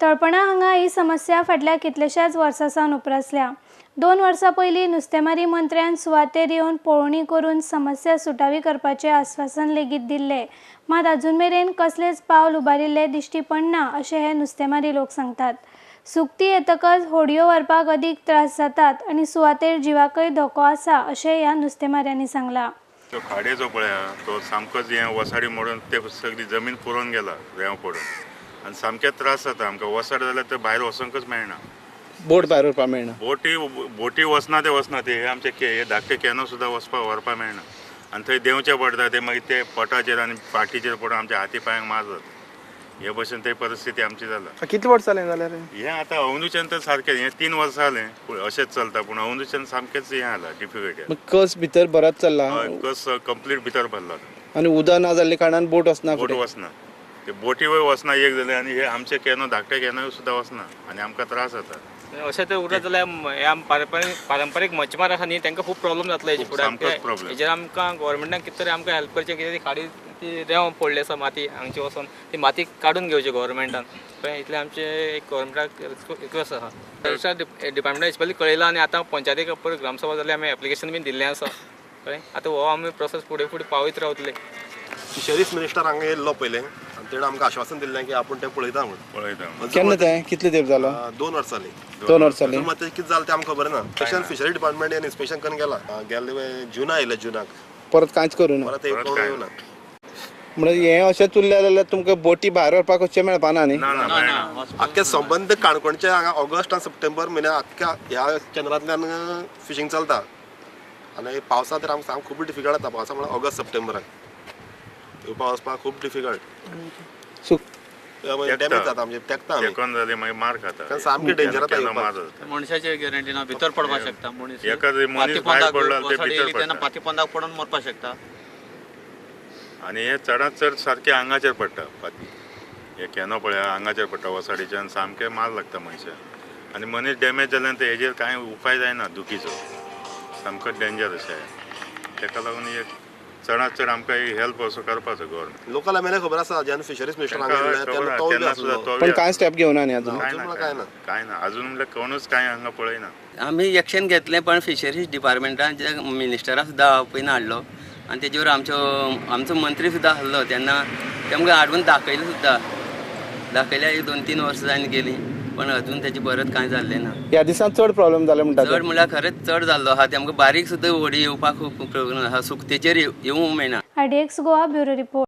तळपणा हांगा ही समस्या फाटल्या कितल्याशाच वर्सांसावन उपरासल्या। 2 वर्सां पयलीं नुस्तेमारी मंत्र्यान सुवातेर येवन पळोवणी करून समस्या सुटावी करपाचें आश्वासन लेगीत दिल्लें, मात अजून मेरेन कसलेच पावल उबारिल्ले दिश्टी पडना अशें हे नुस्तेमारी लोक सांगतात। सुकती येतकच होडयो व्हरपाक अदीक त्रास जातात आनी सुवातेर जिवाकय धोको आसा अशें ह्या नुस्तेमाऱ्यांनी सांगलां। तो खाडे पळया तो सामकोच वसाडी मोडून ते सगळी जमीन पुरोवन गेला रेंव पडून आनी सामके त्रास जाता आमकां। वसाड जाल्यार ते भायर वचोंकच मेळना, बोट भायर व्हरपाक मेळना, बोटी वचना ते हे आमचे हे धाकटे कॅनो सुद्दां व्हरपाक मेळना आनी थंय देंवचे पडटा ते मागीर ते पोटाचेर आनी फाटीचेर पडून आमच्या हाती पांयांक मार जाता। हे भशेन ते परिस्थिती आमची जाला। कितले वर्स जालें जाल्यार हें आतां अंदूच्यान तर सारकें हें 3 वर्सां जालें अशेंच चलता, पूण अंदूच्यान सामकेंच हें जाला डिफिकल्टी। कस भितर बराच चल्ला, कस कंप्लीट भितर भरला आनी उदक ना जाल्ले कारणान बोट वचना, बोट वचना, ते बोटी वयर वचना एक जालें आनी हे आमचे कॅनो धाकटे कॅनो सुद्दां वचना आनी आमकां त्रास जाता। अशें तर उरत जाल्यार पारंपारीक मच्छीमार आसा न्ही तांकां खूब प्रॉब्लेम जातलो हेजे फुडें। हेजेर आमकां गव्हर्मेंटान कितें तरी आमकां हेल्प करचें, कितें ती खाडी ती रेंव पडली आसा माती हांगची वचोन ती माती काडून घेवची गव्हर्मेंटान, कळ्ळें? इतलें आमचें एक गव्हर्मेंटाक रिक्वेस्ट आसा। डिपार्टमेंटान स्पेशली कळयलां आनी आतां पंचायतीक परत ग्रामसभा जाली, आमी एप्लिकेशन बीन दिल्लें आसा, कळ्ळें? आतां हो आमी प्रोसेस फुडें पावयत रावतले। फिशरीज मिनिस्टर हांगा येयल्लो पयलें आनी तेणें आमकां आश्वासन दिल्लें की आपूण तें पळयता म्हणून। केन्ना तें कितले तेंप जालो? 2 वर्सां जालीं। 2 वर्सां जालीं। मात कितें जालें तें आमकां खबर ना। स्पेशल फिशरी डिपार्टमेंट इन्स्पेक्शन करून गेला, गेल्ले जुना येयले जुनाक परत कांयच करूं ना, परत येवना। म्हणजे हें अशें चुरलें जाल्यार तुमकां बोटी भायर व्हरपाक वचचें मेळपाना न्ही? आख्या संबंद काणकोणचे हांगा ऑगस्ट आनी सप्टेंबर म्हयन्यात आख्या ह्या केंद्रांतल्यान फिशींग चलता आनी पावसा तर आमकां खूब डिफिकल्ट जाता। पावसा म्हळ्यार ऑगस्ट सप्टेंबराक येवपाक वचपाक खूब डिफिकल्ट, डॅमेज जाता आमचे तेंकता आमी, मार खाता सामकी डेंजर जाता। मनशाची गॅरंटी ना, भितर पडपाक शकता मनीस, मनीस भायर पडला ते भितर पडटा, पाती पोंदाक पडून मरपाक शकता। आनी हे चडांत चड सारकें आंगाचेर पडटा फाती, हे कॅनो पळया आंगाचेर पडटा वसाडीच्यान, सामकें मार लागता मनशाक आनी मनीस डॅमेज जाल्यार ते हेजेर कांय उपाय जायना दुखीचो, सामकोच डेंजर अशें। तेका लागून एक चडांत चड आमकां हेल्प असो करपाचो गव्हर्मेंट। लोकल एमएलए खबर आसा, जेन्ना फिशरीज मिनिस्टर हांगा येयल्ले तेन्ना तो पण कांय स्टेप घेवना न्ही अजून? कांय ना अजून म्हणल्यार कोणूच कांय हांगा पळयना। आमी एक्शन घेतलें पण फिशरीज डिपार्टमेंटान मिनिस्टरा सुद्दां आपयन हाडलो आनी तेजेवर आमचो मंत्री सुद्दां आसलो तेन्ना तेमकां हाडून दाखयल्या 1-2-3 वर्सां जावन गेलीं पण अजून तेजें परत कांय जाल्लें ना। ह्या दिसान चड प्रॉब्लेम जाले म्हणटा? चड म्हळ्यार खरेंच चड जाल्लो आहा, तेमकां बारीक सुद्दां व्हडी येवपाक खूब प्रॉब्लेम आहा, सुकतेचेर येवंक मेळना। IDX Goa bureau report.